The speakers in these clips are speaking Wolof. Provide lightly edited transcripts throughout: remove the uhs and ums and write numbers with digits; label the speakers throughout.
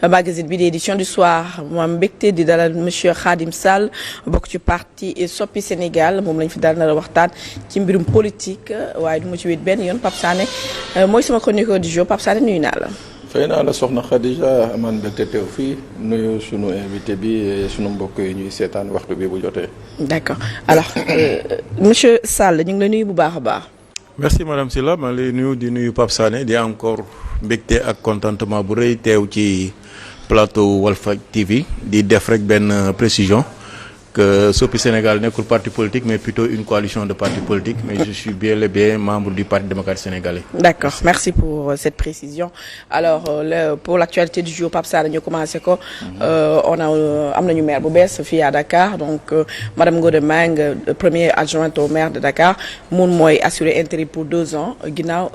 Speaker 1: magazine bi di édition du soir moom mbégte di dalal monsieur Khadim Sall bokk ci parti Soppi Sénégal moom lañ fi dal na waxtaan ci mbirum politique waaye du ma ci wéet benn yoon Pape Sané mooy sama chroniqueur du jour Pape Sané nuyu naa la.
Speaker 2: fay naa la soxna Khadija amaan mbégte teew fii nuyu sunu invité bi sunu mbokk yi ñuy seetaan waxtu bi bu jotee.
Speaker 1: d'accord alors monsieur Sall ñu ngi la nuyu bu baax a baax.
Speaker 3: merci madame Sylla maa lay nuyu di nuyu Pape Sané di encore mbégte ak contentement bu rëy teew ci plateau Walfadjri TV di def rek benn précision que Soppi Sénégal nekkul parti politique mais plutôt une coalition de partis politiques mais je suis bel et bien membre du Parti démocratique sénégalais.
Speaker 1: D'accord, merci pour cette précision. Alors pour l'actualité du jour Pape Sané ñu commencé ko on a am nañu maire bu bees fii à Dakar donc madame Ngode Meng première adjointe au maire de Dakar moom mooy assurer intérim pour 2 ans ginnaaw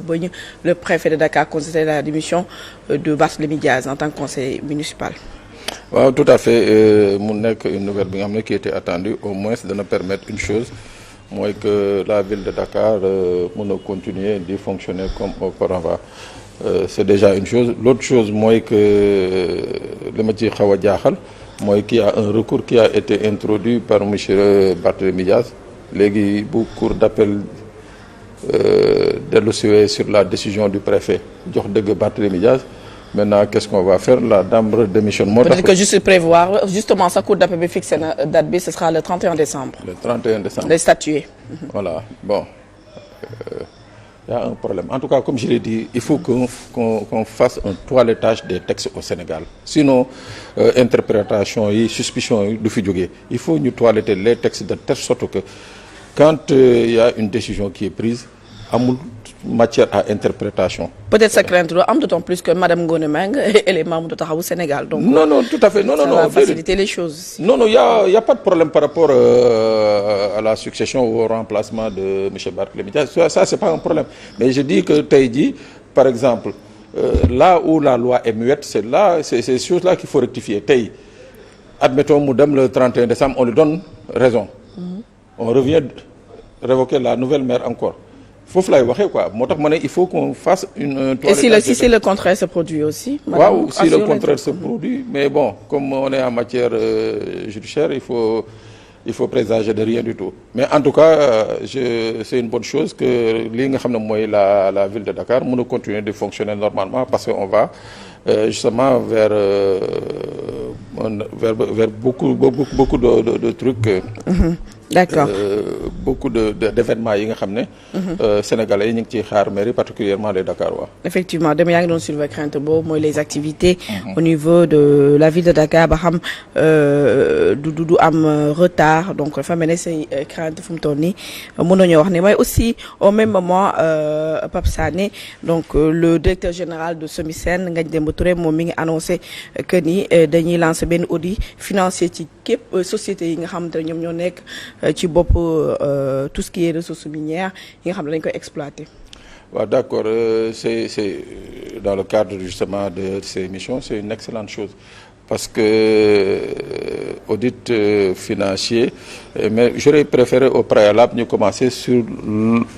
Speaker 1: ba ñu le préfet de Dakar constaté la démission de Barthélémy Diaz en tant que conseiller municipal.
Speaker 2: waaw tout à fait mu nekk une nouvelle bi nga xam ne qui était attendue au moins dana permettre une chose mooy que la ville de Dakar mën a continuer di fonctionner comme auparavant c'est déjà une chose l'autre chose mooy que li ma ci xaw a jaaxal mooy qu'il y a un recours qui a été introduit par monsieur Barthélémy Diaz léegi bu cour d'appel dellu siwee sur la décision du préfet jox dëgg Barthélémy Diaz. Maintenant qu'est-ce qu'on va faire la dame démissionne. moo tax
Speaker 1: peut-être que juste prévoir justement sa cour d'appel bi fixé na date bi ce sera le 31 décembre.
Speaker 2: Le 31 décembre.
Speaker 1: Les statuer.
Speaker 2: Voilà bon y a un problème en tout cas comme je l'ai dit il faut qu'on fasse un toilettage des textes au Sénégal sinon interprétation yi suspicion yi du fi jógee il faut ñu toiletter les textes de telle sorte que quand il y a une décision qui est prise amul matière à interprétation.
Speaker 1: Peut-être sa crainte am d'autant plus que madame Ngone Meng elle est membre de Taxawu Sénégal donc.
Speaker 2: Non tout à fait non.
Speaker 1: Ça va faciliter les choses.
Speaker 2: Non y a pas de problème par rapport à la succession ou au remplacement de monsieur Barthélémy Diaz ça c'est pas un problème mais je dis que tey jii par exemple là où la loi est muette c'est ces choses-là qu'il faut rectifier tey admettons mu dem le 31 décembre on lui donne raison. On revient révoquer la nouvelle maire encore. foofu lay waxee quoi moo tax ma ne il faut qu'on fasse une.
Speaker 1: Et si le contraire se produit aussi.
Speaker 2: waaw si le contraire se produit mais bon comme on est en matière judiciaire il faut présager de rien du tout mais en tout cas c'est une bonne chose que lii nga xam ne mooy la ville de Dakar mën a continuer de fonctionner normalement parce que on va justement vers beaucoup de trucs.
Speaker 1: D'accord.
Speaker 2: Beaucoup d'événements yi nga xam ne. Sénégalais yi ñu ngi ciy xaar mairie particulièrement les Dakarois.
Speaker 1: Effectivement dem yaa ngi doon soulever crainte boobu mooy les activités. Au niveau de la ville de Dakar ba xam du am retard donc dafa mel ne say crainte fu mu toll nii mën nañoo wax ne mais aussi au même moment Pape Sané donc le directeur général de SOMISEN Ngagne Demba Touré moom mi ngi annoncé que ni dañuy lancer benn audit financier ci képp société yi nga xamante ne ñoom ñoo nekk. ci bopp tout ce qui est ressources minières yi nga xam ne dañ koy exploiter.
Speaker 2: waaw d'accord c'est dans le cadre justement de ces missions c'est une excellente chose parce que audit financier mais j'aurais préféré au préalable ñu commencer sur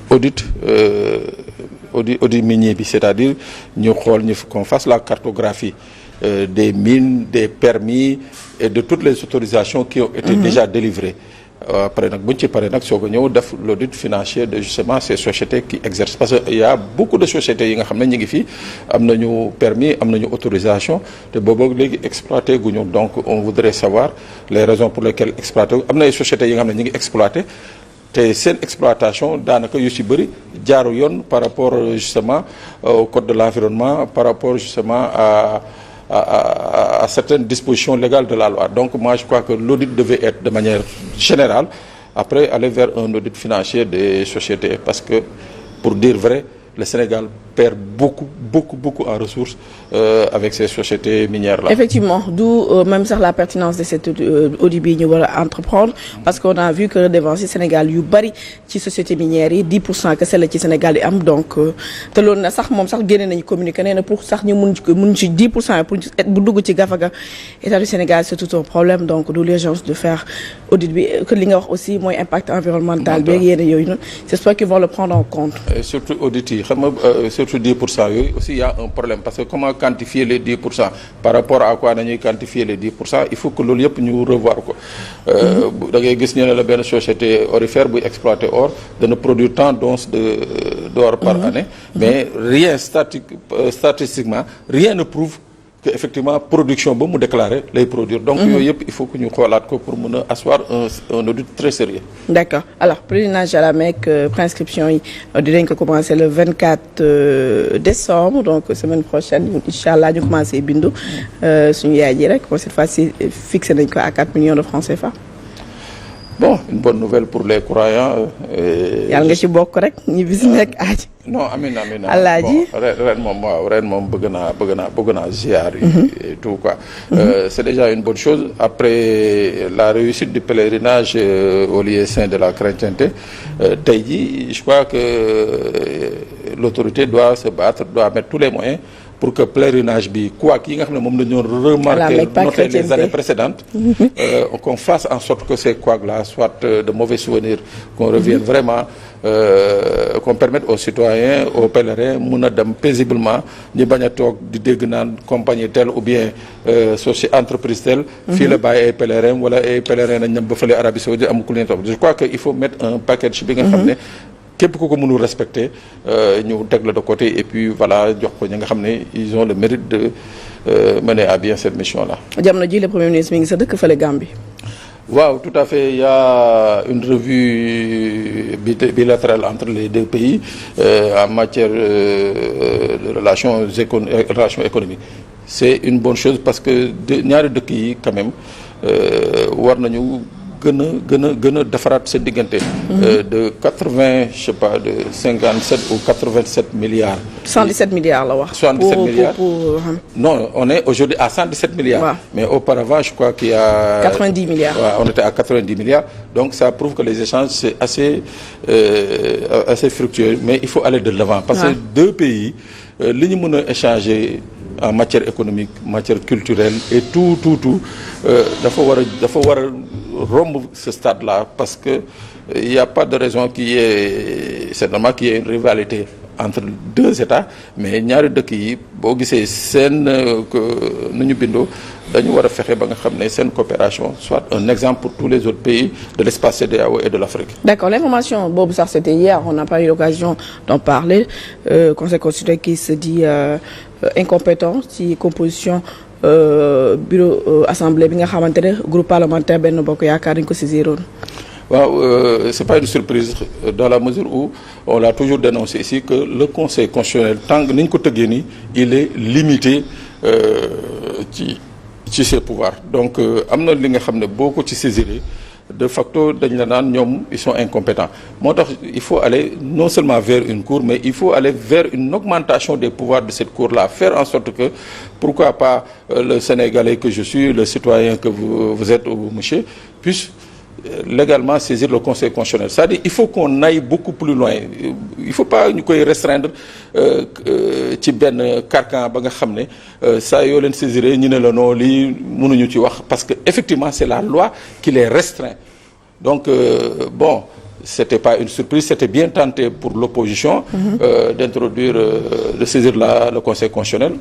Speaker 2: audit minier bi c'est-à-dire ñu xool qu'on fasse la cartographie des mines des permis et de toutes les autorisations qui ont été déjà délivrées. Après nag bu ñu ci paree nag soog a ñëw def l'audit financier de justement ces sociétés qui exercent parce que il y a beaucoup de sociétés yi nga xam ne ñu ngi fii am nañu permis am nañu autorisation te boobu léegi exploité guñu donc on voudrait savoir les raisons pour lesquelles exploité am na ay sociétés yi nga xam ne ñu ngi exploité te seen exploitation daanaka yu ci bëri jaaru yoon par rapport justement au code de l'environnement par rapport justement à certaines dispositions légales de la loi. Donc moi je crois que l'audit devait être de manière générale après aller vers un audit financier des sociétés parce que pour dire vrai le Sénégal perd beaucoup en ressources avec ces sociétés minières là.
Speaker 1: Effectivement, d'où même sax la pertinence de cet audit bi ñu war a entreprendre parce qu'on a vu que redevance Sénégal yu bari ci sociétés minières yi 10% que celle ci Sénégal yi am donc te loolu na sax moom sax génne nañu communiqué nee na pour sax ñu mun ci 10% pour bu dugg ci gafaga état du Sénégal c'est tout un problème donc d'où l'urgence de faire audit bi que li nga wax aussi mooy impact environnemental bi ak yenn yooyu noonu j'espère qu'ils vont le prendre en compte.
Speaker 2: Et surtout audit yi aussi xam nga surtout 10% yooyu aussi il y a un problème parce que comment quantifier les 10% par rapport à quoi nañuy quantifier les 10% il faut que loolu yëpp ñu revoir ko da ngay gis ñu ne la benn société aurifère buy exploiter or dana produire tant d'onces d'or par année mais rien statistiquement rien ne prouve que effectivement production ba mu déclaré lay produire donc yooyu yëpp il faut que ñu xoolaat ko pour mën a asseoir un audit très sérieux.
Speaker 1: D'accord alors pèlerinage à la Mecque préinscription yi dinañ ko commencer le 24 décembre donc semaine prochaine incha allah ñu commencé bindu suñu yaay ji rek cette fois-ci fixé nañ ko à 4 millions de francs CFA.
Speaker 2: Bon, une bonne nouvelle pour les croyants.
Speaker 1: Yàlla nga ci bokk rek ñi bis nekk aaj.
Speaker 2: Non amiin
Speaker 1: Alaaji
Speaker 2: bon ren moom bëgg naa ziar et tout quoi. C'est déjà une bonne chose après la réussite du pèlerinage au lieu saint de la chrétienté tey jii je crois que l'autorité doit se battre doit mettre tous les moyens pour que pèlerinage bi quoi yi nga xam ne moom la ñu remarqué noté les années précédentes qu'on fasse en sorte que ces couacs là soient de mauvais souvenirs qu'on revienne vraiment qu'on permette aux citoyens aux pèlerins mun a dem paisiblement ñu bañ a toog di dégg naan compagnie telle ou bien société entreprise telle fii la bàyyi ay pèlerins wala ay pèlerins nañ ñam ba fële Arabie Saoudite amu ku leen toog je crois que il faut mettre un package bi nga xam ne képp ku ko mënul respecter ñu teg la de côté et puis voilà jox ko ñi nga xam ne ils ont le mérite de mener à bien cette mission là.
Speaker 1: jamono ji le premier ministre mi ngi sa dëkk fële Gambie.
Speaker 2: waaw tout à fait il y a une revue bilatérale entre les deux pays en matière de relations économiques c'est une bonne chose parce que ñaari dëkk yi quand même war nañu gën a defaraat seen diggante. De 80 je sais pas de 57 ou 87 milliards.
Speaker 1: 117 milliards la wax.
Speaker 2: 117 milliards non on est aujourd'hui à 117 milliards. Ouais. Mais auparavant je crois qu'il y a.
Speaker 1: 90 milliards.
Speaker 2: Ouais, on était à 90 milliards donc ça prouve que les échanges c'est assez fructueux mais il faut aller de l'avant parce que deux pays li ñu mën a échanger. En matière économique matière culturelle et tout dafa war a romb ce stade-là parce que il y a pas de raison c'est normal qu'il y ait une rivalité entre deux États mais ñaari dëkk yi boo gisee seen nu ñu bindoo dañu war a fexe ba nga xam ne seen coopération soit un exemple pour tous les autres pays de l'espace CEDEAO et de l'Afrique. D'accord,
Speaker 1: l'information boobu sax c'était hier on n'a pas eu l'occasion d'en parler Conseil constitutionnel qui se dit incompétent ci composition bureau assemblée bi nga xamante ne groupe parlementaire Benno Bokk Yaakaar dañ ko saisiroon.
Speaker 2: waaw c'est pas une surprise dans la mesure où on l'a toujours dénoncé ici que le Conseil constitutionnel tant que ni ñu ko tëggee nii il est limité ci ses pouvoirs donc am na li nga xam ne boo ko ci saisiré de facto dañ la naan ñoom ils sont incompétents moo tax il faut aller non seulement vers une cour mais il faut aller vers une augmentation des pouvoirs de cette cour-là faire en sorte que pourquoi pas le Sénégalais que je suis le citoyen que vous êtes ou monsieur puisse légalement saisir le Conseil constitutionnel c'est-à-dire il faut qu'on aille beaucoup plus loin il faut pas ñu koy restreindre ci benn carcan ba nga xam ne saa yoo leen saisiré ñu ne la non lii mënuñu ci wax parce que effectivement c'est la loi qui les restreint donc bon c'était pas une surprise c'était bien tenté pour l'opposition d'introduire de saisir le Conseil constitutionnel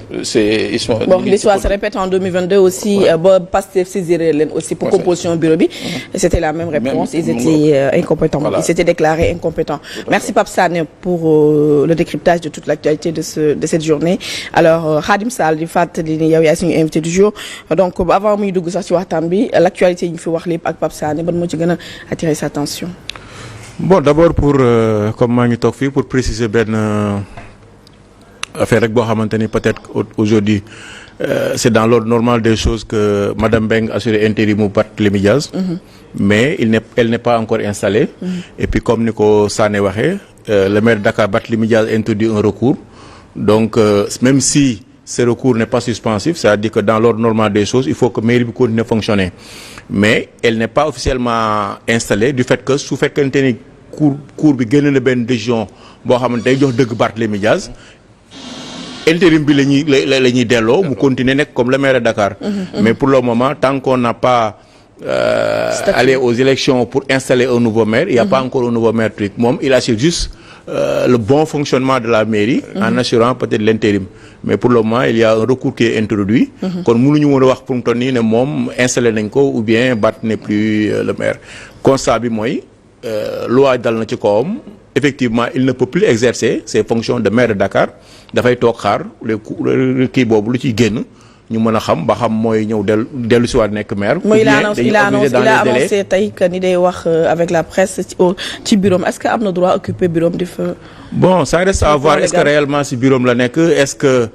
Speaker 2: ils sont
Speaker 1: bon l'histoire se répète en 2022 aussi ba Pastef saisiré leen aussi pour composition bureau bi c'était la même réponse ils étaient incompétents ils s'étaient déclarés incompétents merci Pape Sané pour le décryptage de toute l'actualité de cette journée alors Khadim Sall di fàttali ni yow yaa suñu invité du jour donc avant muy dugg sax ci waxtaan bi l'actualité yi ñu fi wax lépp ak Pape Sané ban moo ci gën a attirer sa attention.
Speaker 3: Bon d'abord pour comme maa ngi toog fii pour préciser benn affaire rek boo xamante ni peut-être aujourd'hui c'est dans l'ordre normal des choses que Madame Mbengue assuré intérim mu Barthélémy Dias mais elle n'est pas encore installée et puis comme ni ko Sané waxee le maire de Dakar Barthélémy Dias introduit un recours donc même si ce recours n'est pas suspensif c'est-à-dire que dans l'ordre normal des choses il faut que mairie bi continue fonctionner mais elle n'est pas officiellement installée du fait que su fekkente ni cour bi génn na benn décision boo xamante day jox dëgg Barthélémy Dias intérim bi la ñuy delloo mu continuer nekk comme le maire de Dakar mais pour le moment tant qu'on n'a pas aller aux élections pour installer un nouveau maire il y a pas encore un nouveau maire truc moom il assure juste le bon fonctionnement de la mairie en assurant peut-être l'intérim. Mais pour le moment il y a un recours qui est introduit. kon mënuñu woon a wax pour mu toll nii ne moom installé nañ ko ou bien Barth n'est plus le maire. Constat bi mooy loi dal na ci kawam effectivement il ne peut plus exercer ses fonctions de maire de Dakar dafay toog xaar kii boobu lu ciy génn ñu mën a xam ba xam mooy ñëw dellu si waat nekk maire.
Speaker 1: il a annoncé tey que ni day wax avec la presse ci bureau est-ce que am na droit occuper bureau di fa.
Speaker 3: Bon, ça reste à voir. Est-ce que réellement si bureau la nekk est-ce que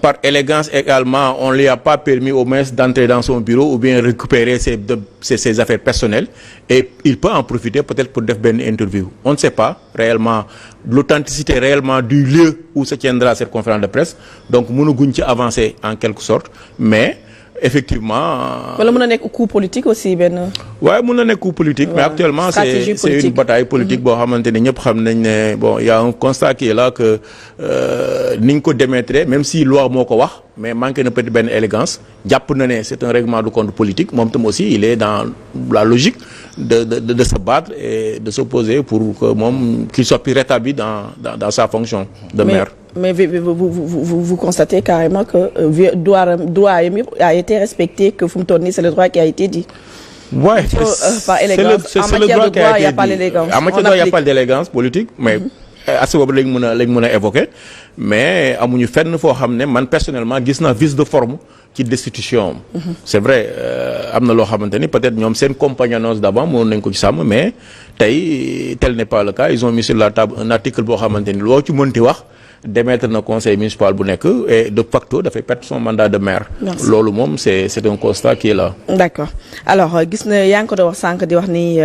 Speaker 3: par élégance également on lui a pas permis au moins d'entrer dans son bureau ou bien récupérer ses affaires personnelles et il peut en profiter peut-être pour def benn interview. On ne sait pas réellement l'authenticité réellement du lieu où se tiendra cette conférence de presse donc mënaguñ ci avancer en quelque sorte mais effectivement.
Speaker 1: wala mën na nekk coup politique aussi benn.
Speaker 3: waaye mën na nekk coup politique. mais actuellement c'est une bataille politique boo xamante ne ñëpp xam nañ ne bon il y a un constat qui est là que niñ ko démettre même si loi moo ko wax mais manqué na peut-être benn élégance jàpp na ne c'est un règlement de compte politique moom tam aussi il est dans la logique de se battre et de s'opposer pour que moom qu'il soit plus rétabli dans sa fonction de maire.
Speaker 1: Mais vous constatez carrément que droit a été respecté, que fu mu toll nii c'est le droit qui a été dit.
Speaker 3: Ouais,
Speaker 1: par élégance. En matière de droit, il n'y a pas d'élégance.
Speaker 3: En matière de droit, il n'y a pas d'élégance politique, mais à ce moment lañ mën a évoquer mais amuñu fenn foo xam ne man personnellement gis naa vice de forme ci destitution c'est vrai am na loo xamante ni peut-être ñoom seen compagnonnage d'avant mënoon nañ ko ci sàmm mais tey tel n'est pas le cas ils ont mis sur la table un article boo xamante ni loo ci mënti wax démettre na conseil municipal bu nekk et de facto dafay perdre son mandat de maire. loolu moom c'est un constat qui est là.
Speaker 1: D'accord alors gis na yaa ngi ko doon wax sànq di wax ni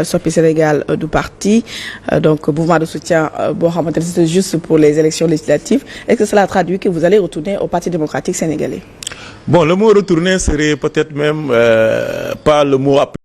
Speaker 1: Soppi Sénégal du parti donc mouvement de soutien boo xamante ne c'est juste pour les élections législatives est-ce que cela traduit que vous allez retourner au Parti démocratique sénégalais?
Speaker 3: Bon, le mot retourner serait peut-être même pas le mot